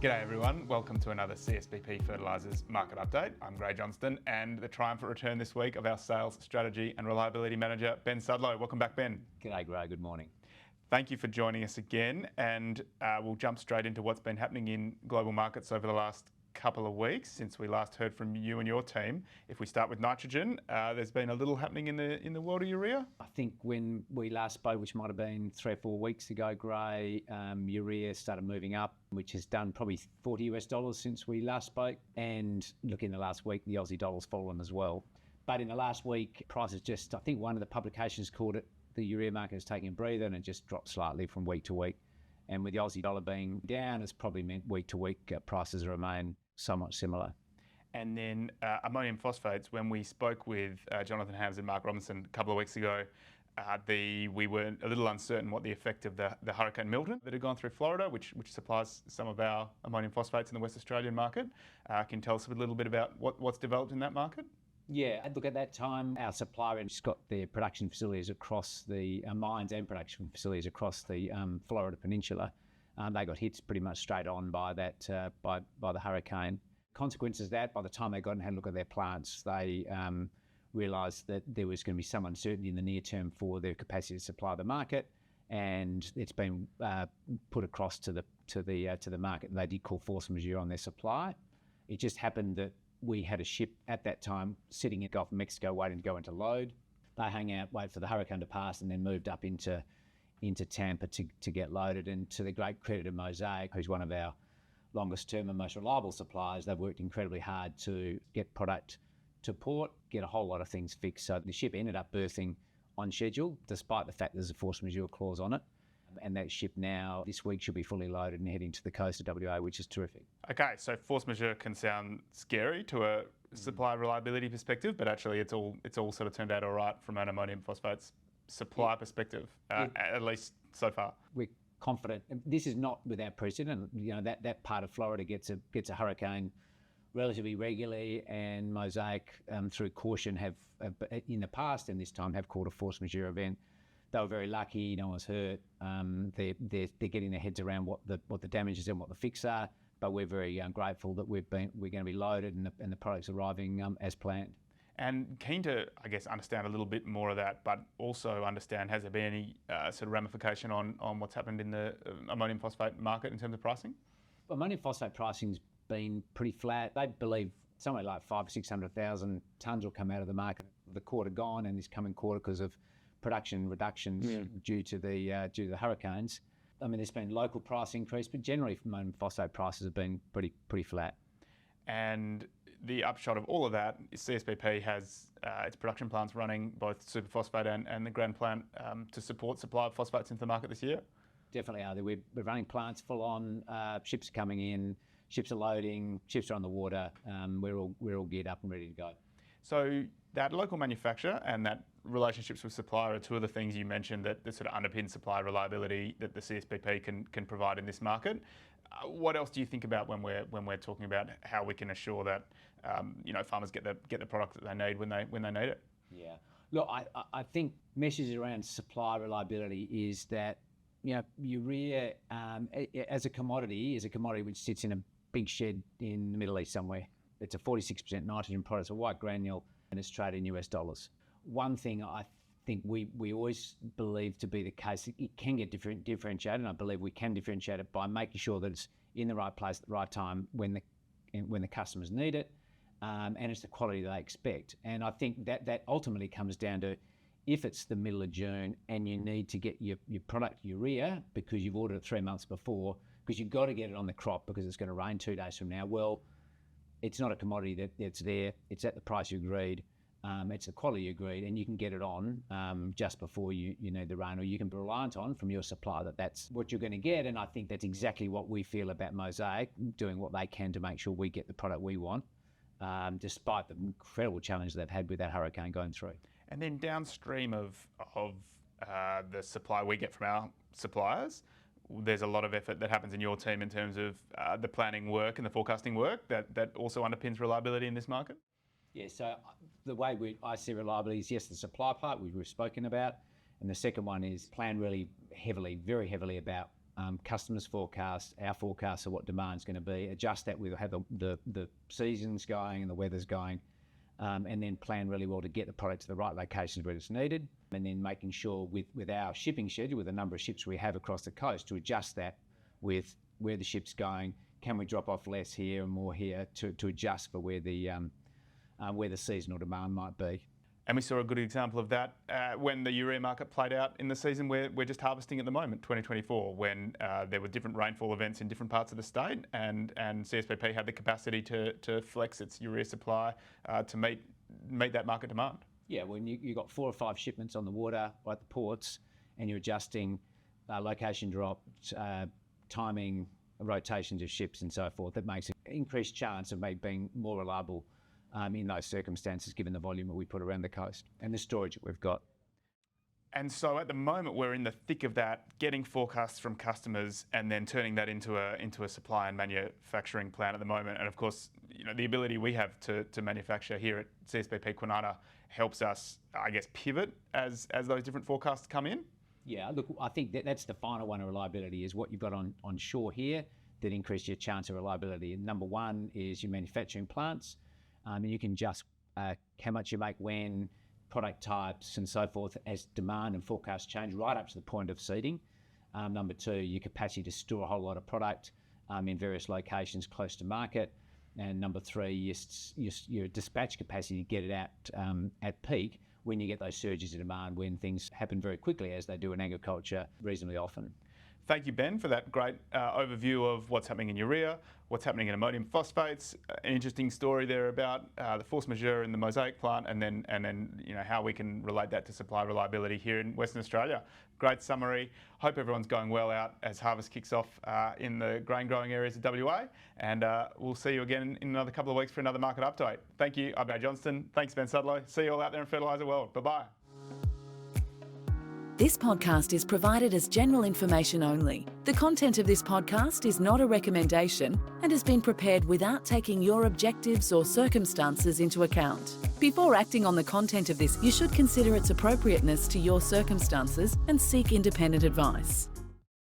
G'day everyone, welcome to another CSBP Fertilisers Market Update. I'm Gray Johnston and the triumphant return this week of our Sales Strategy and Reliability Manager, Ben Sudlow. Welcome back, Ben. G'day, Gray. Good morning. Thank you for joining us again, and we'll jump straight into what's been happening in global markets over the last couple of weeks since we last heard from you and your team. If we start with nitrogen, there's been a little happening in the world of urea. I think when we last spoke, which might have been 3 or 4 weeks ago, Gray, urea started moving up, which has done probably $40 since we last spoke. And look, in the last week, the Aussie dollar's fallen as well. But in the last week, prices just, I think one of the publications called it, the urea market is taking a breather, and it just dropped slightly from week to week. And with the Aussie dollar being down, it's probably meant week to week prices remain somewhat similar. And then ammonium phosphates, when we spoke with Jonathan Hams and Mark Robinson a couple of weeks ago, we were a little uncertain what the effect of the Hurricane Milton that had gone through Florida, which supplies some of our ammonium phosphates in the West Australian market. Can you tell us a little bit about what's developed in that market? Yeah, look, at that time, our supplier has got their production facilities across the mines and production facilities across the Florida Peninsula. They got hit pretty much straight on by that by the hurricane. Consequences of that, by the time they got and had a look at their plants, they realised that there was going to be some uncertainty in the near term for their capacity to supply the market, and it's been put across to the market. And they did call force majeure on their supply. It just happened that we had a ship at that time sitting in the Gulf of Mexico waiting to go into load. They hung out, waited for the hurricane to pass, and then moved up into Tampa to get loaded. And to the great credit of Mosaic, who's one of our longest term and most reliable suppliers, they've worked incredibly hard to get product to port, get a whole lot of things fixed. So the ship ended up berthing on schedule, despite the fact there's a force majeure clause on it. And that ship now, this week, should be fully loaded and heading to the coast of WA, which is terrific. Okay, so force majeure can sound scary to a supply reliability perspective, but actually it's all sort of turned out all right from an ammonium phosphates supply perspective, at least so far. We're confident. This is not without precedent. You know, that part of Florida gets a hurricane relatively regularly, and Mosaic, through caution, have in the past and this time have called a force majeure event. They were very lucky. No one's hurt. They're getting their heads around what the damage is and what the fix are. But we're very grateful that we're going to be loaded and the product's arriving as planned. And keen to, I guess, understand a little bit more of that, but also understand, has there been any sort of ramification on what's happened in the ammonium phosphate market in terms of pricing? Ammonium phosphate pricing's been pretty flat. They believe somewhere like 500,000 or 600,000 tonnes will come out of the market the quarter gone and this coming quarter because of production reductions due to the hurricanes. I mean, there's been local price increase, but generally ammonium phosphate prices have been pretty flat. And the upshot of all of that is CSBP has its production plants running, both superphosphate and the Grand plant, to support supply of phosphates into the market this year. Definitely are. We're running plants full on. Ships are coming in, ships are loading, ships are on the water. We're all geared up and ready to go. So that local manufacturer and that relationships with supplier are two of the things you mentioned that sort of underpin supply reliability that the CSBP can provide in this market. What else do you think about when we're talking about how we can assure that farmers get the product that they need when they need it? Yeah, look, I think messages around supply reliability is that urea as a commodity which sits in a big shed in the Middle East somewhere. It's a 46% nitrogen product, it's a white granule, and it's traded in US dollars. One thing I think we always believe to be the case, it can get differentiated, and I believe we can differentiate it by making sure that it's in the right place at the right time when the customers need it, and it's the quality they expect. And I think that ultimately comes down to, if it's the middle of June and you need to get your product urea because you've ordered it 3 months before, because you've got to get it on the crop because it's going to rain 2 days from now, well, it's not a commodity that's there. It's at the price you agreed. It's the quality you agreed, and you can get it on just before you need the rain, or you can be reliant on from your supplier that that's what you're going to get. And I think that's exactly what we feel about Mosaic, doing what they can to make sure we get the product we want, despite the incredible challenge they've had with that hurricane going through. And then downstream of the supply we get from our suppliers, there's a lot of effort that happens in your team in terms of the planning work and the forecasting work that also underpins reliability in this market? Yeah, so the way I see reliability is, yes, the supply part we've spoken about, and the second one is plan really heavily, very heavily about customers' forecast, our forecast of what demand's going to be, adjust that with how the season's going and the weather's going, and then plan really well to get the product to the right locations where it's needed, and then making sure with our shipping schedule, with the number of ships we have across the coast, to adjust that with where the ship's going. Can we drop off less here and more here to adjust for where the seasonal demand might be? And we saw a good example of that when the urea market played out in the season we're just harvesting at the moment, 2024, when there were different rainfall events in different parts of the state, and CSBP had the capacity to flex its urea supply to meet that market demand. Yeah, when you got 4 or 5 shipments on the water or at the ports, and you're adjusting location drop, timing, rotations of ships and so forth, that makes an increased chance of being more reliable in those circumstances, given the volume that we put around the coast and the storage that we've got. And so at the moment, we're in the thick of that, getting forecasts from customers and then turning that into a supply and manufacturing plan at the moment. And of course, the ability we have to manufacture here at CSBP Kwinana helps us, I guess, pivot as those different forecasts come in. Yeah, look, I think that's the final one of reliability, is what you've got on shore here that increase your chance of reliability. And number one is your manufacturing plants. And you can adjust how much you make, when, product types and so forth as demand and forecast change, right up to the point of seeding. Number two, your capacity to store a whole lot of product in various locations close to market. And number three, your dispatch capacity to get it out at peak when you get those surges in demand, when things happen very quickly, as they do in agriculture reasonably often. Thank you, Ben, for that great overview of what's happening in urea, what's happening in ammonium phosphates. An interesting story there about the force majeure in the Mosaic plant, and then how we can relate that to supply reliability here in Western Australia. Great summary. Hope everyone's going well out as harvest kicks off in the grain growing areas of WA, and we'll see you again in another couple of weeks for another market update. Thank you. I'm Brad Johnston. Thanks, Ben Sudlow. See you all out there in Fertiliser World. Bye-bye. This podcast is provided as general information only. The content of this podcast is not a recommendation and has been prepared without taking your objectives or circumstances into account. Before acting on the content of this, you should consider its appropriateness to your circumstances and seek independent advice.